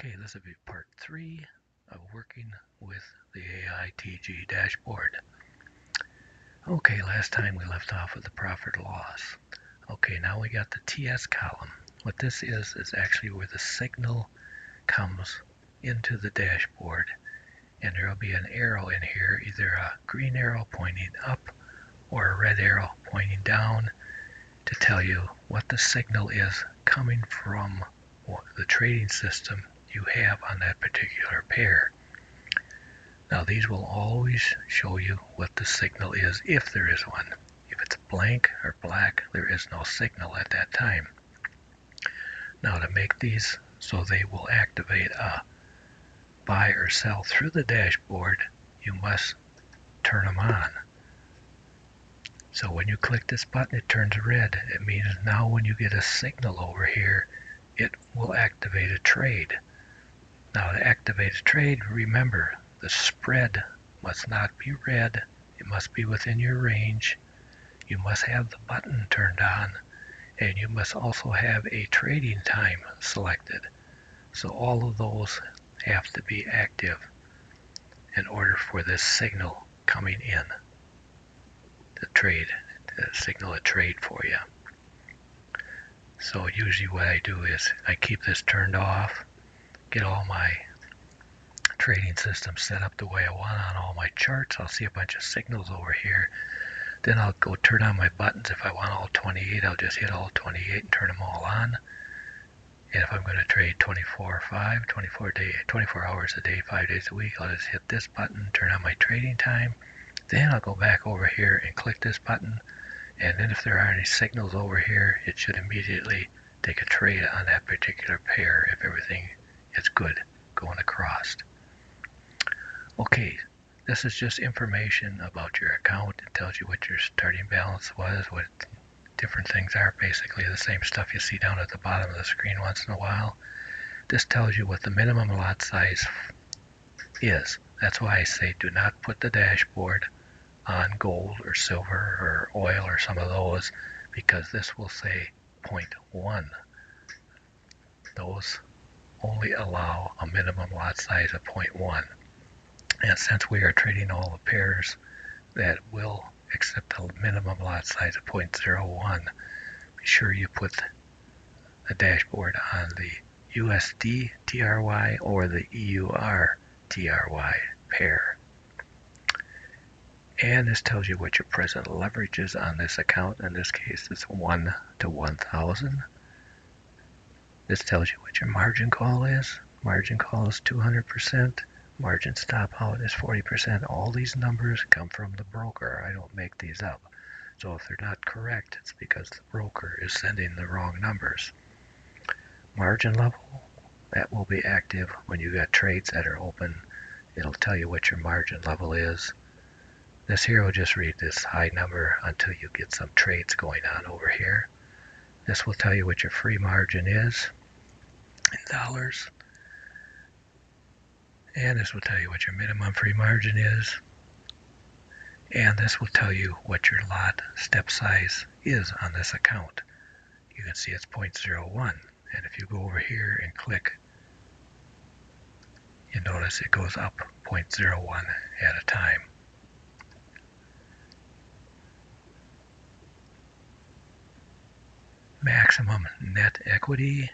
Okay, this will be part 3 of working with the AITG dashboard. Okay, last time we left off with the profit or loss. Okay, now we got the TS column. What this is actually where the signal comes into the dashboard, and there will be an arrow in here, either a green arrow pointing up or a red arrow pointing down to tell you what the signal is coming from the trading system you have on that particular pair. Now these will always show you what the signal is if there is one. If it's blank or black, there is no signal at that time. Now to make these so they will activate a buy or sell through the dashboard, you must turn them on. So when you click this button, it turns red. It means now when you get a signal over here, it will activate a trade. Now to activate a trade, remember, the spread must not be red. It must be within your range. You must have the button turned on, and you must also have a trading time selected. So all of those have to be active in order for this signal coming in to signal a trade for you. So usually what I do is I keep this turned off, get all my trading system set up the way I want on all my charts. I'll see a bunch of signals over here. Then I'll go turn on my buttons. If I want all 28, I'll just hit all 28 and turn them all on. And if I'm going to trade 24 hours a day, 5 days a week, I'll just hit this button, turn on my trading time. Then I'll go back over here and click this button. And then if there are any signals over here, it should immediately take a trade on that particular pair if everything is good going across. Okay, this is just information about your account. It tells you what your starting balance was, what different things are, basically the same stuff you see down at the bottom of the screen once in a while. This tells you what the minimum lot size is. That's why I say do not put the dashboard on gold or silver or oil or some of those, because this will say 0.1. Those only allow a minimum lot size of 0.1. And since we are trading all the pairs that will accept a minimum lot size of 0.01, be sure you put the dashboard on the USD TRY or the EUR TRY pair. And this tells you what your present leverage is on this account. In this case, it's 1 to 1,000. This tells you what your margin call is. Margin call is 200%. Margin stop out is 40%. All these numbers come from the broker. I don't make these up. So if they're not correct, it's because the broker is sending the wrong numbers. Margin level, that will be active when you got trades that are open. It'll tell you what your margin level is. This here will just read this high number until you get some trades going on over here. This will tell you what your free margin is in dollars. And this will tell you what your minimum free margin is. And this will tell you what your lot step size is on this account. You can see it's 0.01. And if you go over here and click, you notice it goes up 0.01 at a time. Maximum net equity,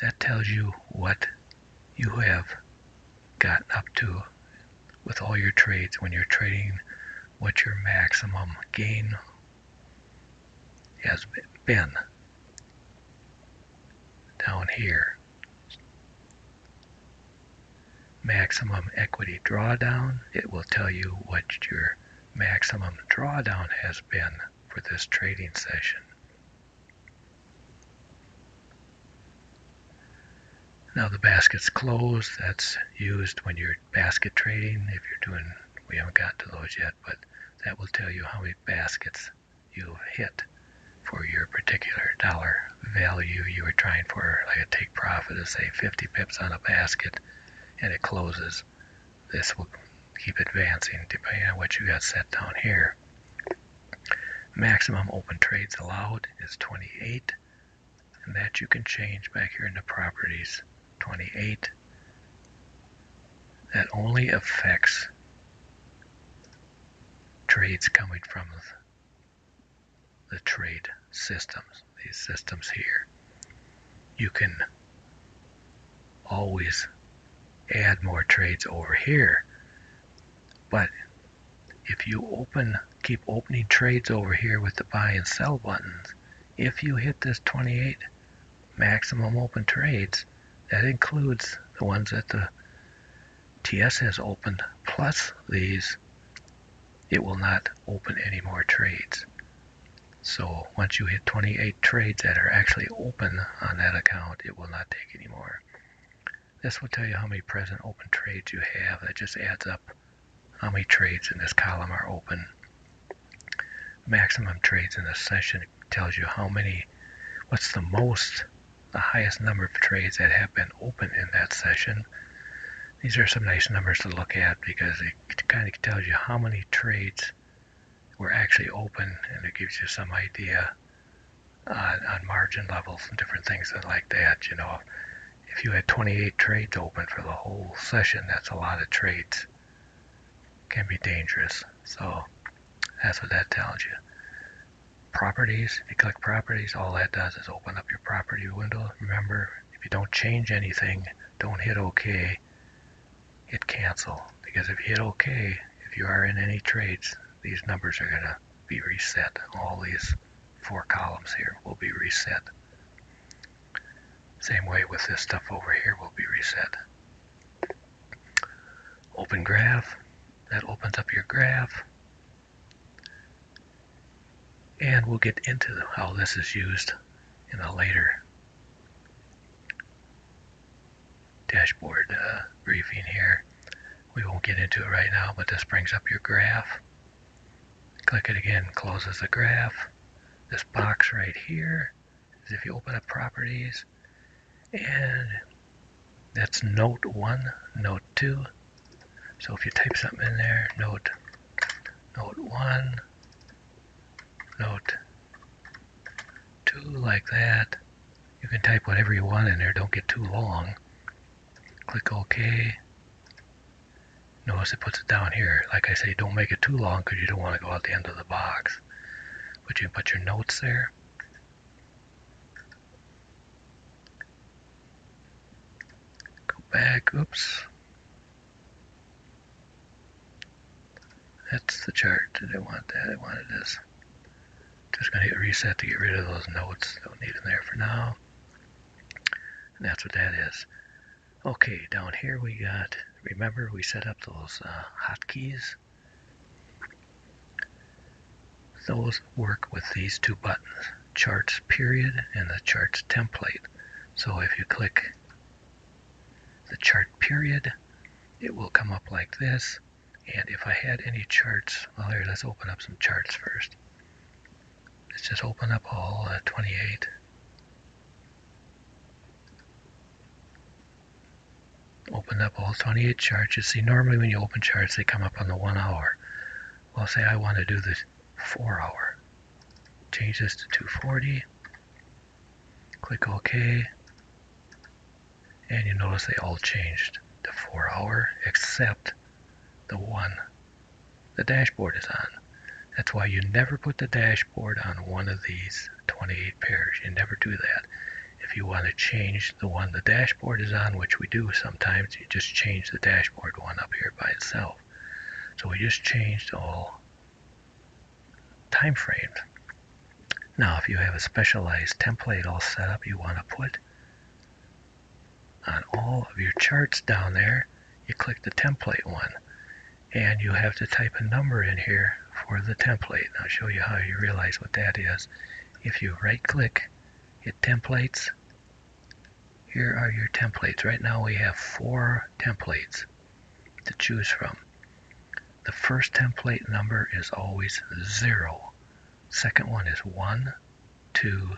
that tells you what you have gotten up to with all your trades when you're trading, what your maximum gain has been down here. Maximum equity drawdown, it will tell you what your maximum drawdown has been for this trading session. Now the basket's closed. That's used when you're basket trading. If you're doing, we haven't got to those yet, but that will tell you how many baskets you've hit for your particular dollar value you were trying for. Like a take profit of say 50 pips on a basket, and it closes. This will keep advancing depending on what you got set down here. Maximum open trades allowed is 28, and that you can change back here in the properties 28. That only affects trades coming from the trade systems, these systems here. You can always add more trades over here, but if you keep opening trades over here with the buy and sell buttons, if you hit this 28 maximum open trades, that includes the ones that the TS has opened plus these, it will not open any more trades. So once you hit 28 trades that are actually open on that account, it will not take any more. This will tell you how many present open trades you have. That just adds up how many trades in this column are open. Maximum trades in this session tells you what's the highest number of trades that have been open in that session. These are some nice numbers to look at because it kind of tells you how many trades were actually open, and it gives you some idea on margin levels and different things like that. You know, if you had 28 trades open for the whole session, that's a lot of trades. Can be dangerous. So that's what that tells you. Properties, if you click properties, all that does is open up your property window. Remember, if you don't change anything, don't hit OK, hit cancel. Because if you hit OK, if you are in any trades, these numbers are going to be reset. All these 4 columns here will be reset. Same way with this stuff over here will be reset. Open graph. That opens up your graph. And we'll get into how this is used in a later dashboard briefing here. We won't get into it right now, but this brings up your graph. Click it again, closes the graph. This box right here is if you open up properties, and that's note 1, note 2. So if you type something in there, note 1, note 2, like that. You can type whatever you want in there, don't get too long. Click OK. Notice it puts it down here. Like I say, don't make it too long because you don't want to go out the end of the box. But you put your notes there. Go back, oops. That's the chart. Did I want that? I wanted this. Just going to hit reset to get rid of those notes. Don't need them there for now. And that's what that is. Okay, down here we got, remember we set up those hotkeys? Those work with these 2 buttons, charts period and the charts template. So if you click the chart period, it will come up like this. And if I had any charts, well here, let's open up some charts first. Let's just open up all 28. Open up all 28 charts. You see, normally when you open charts, they come up on the 1 hour. Well, say I want to do the 4 hour. Change this to 240. Click OK. And you notice they all changed to 4 hour, except the one the dashboard is on. That's why you never put the dashboard on one of these 28 pairs. You never do that. If you want to change the one the dashboard is on, which we do sometimes, you just change the dashboard one up here by itself. So we just changed all time frames. Now if you have a specialized template all set up you want to put on all of your charts down there, you click the template one. And you have to type a number in here for the template. I'll show you how you realize what that is. If you right click, hit templates, here are your templates. Right now we have 4 templates to choose from. The first template number is always 0. Second one is 1, 2,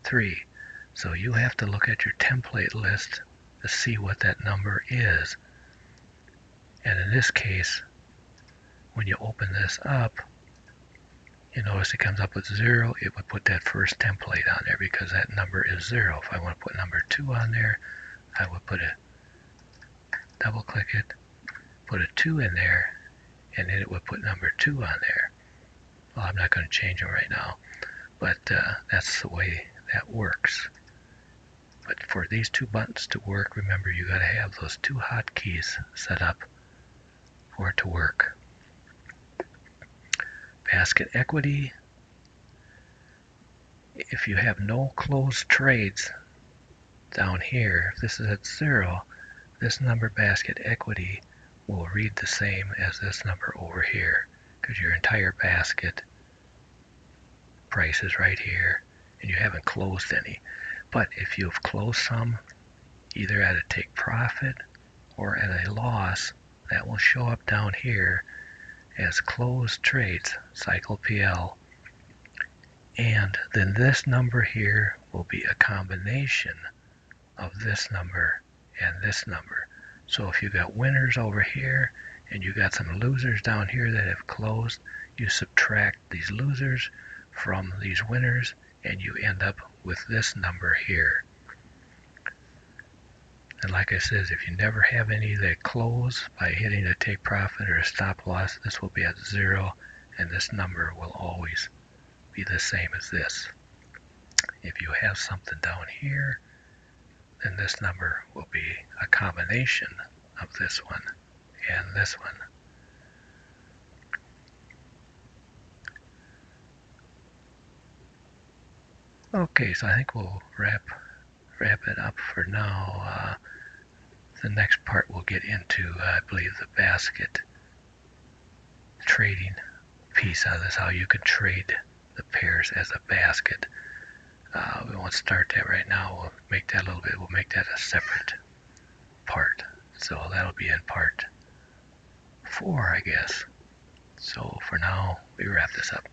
3. So you have to look at your template list to see what that number is. And in this case, when you open this up, you notice it comes up with 0. It would put that first template on there because that number is 0. If I want to put number 2 on there, I would double click it, put a 2 in there, and then it would put number 2 on there. Well, I'm not going to change them right now, but that's the way that works. But for these two buttons to work, remember you got to have those two hotkeys set up for it to work. Basket equity. If you have no closed trades down here, if this is at 0, this number basket equity will read the same as this number over here, because your entire basket price is right here and you haven't closed any. But if you've closed some, either at a take profit or at a loss, that will show up down here as closed trades, cycle PL. And then this number here will be a combination of this number and this number. So if you got winners over here and you got some losers down here that have closed, you subtract these losers from these winners and you end up with this number here. And like I said, if you never have any that close by hitting a take profit or a stop loss, this will be at 0 and this number will always be the same as this. If you have something down here, then this number will be a combination of this one and this one. Okay, so I think we'll wrap it up for now. The next part we'll get into, I believe, the basket trading piece of this, how you can trade the pairs as a basket. We won't start that right now. We'll make that we'll make that a separate part. So that'll be in part 4, I guess. So for now, we wrap this up.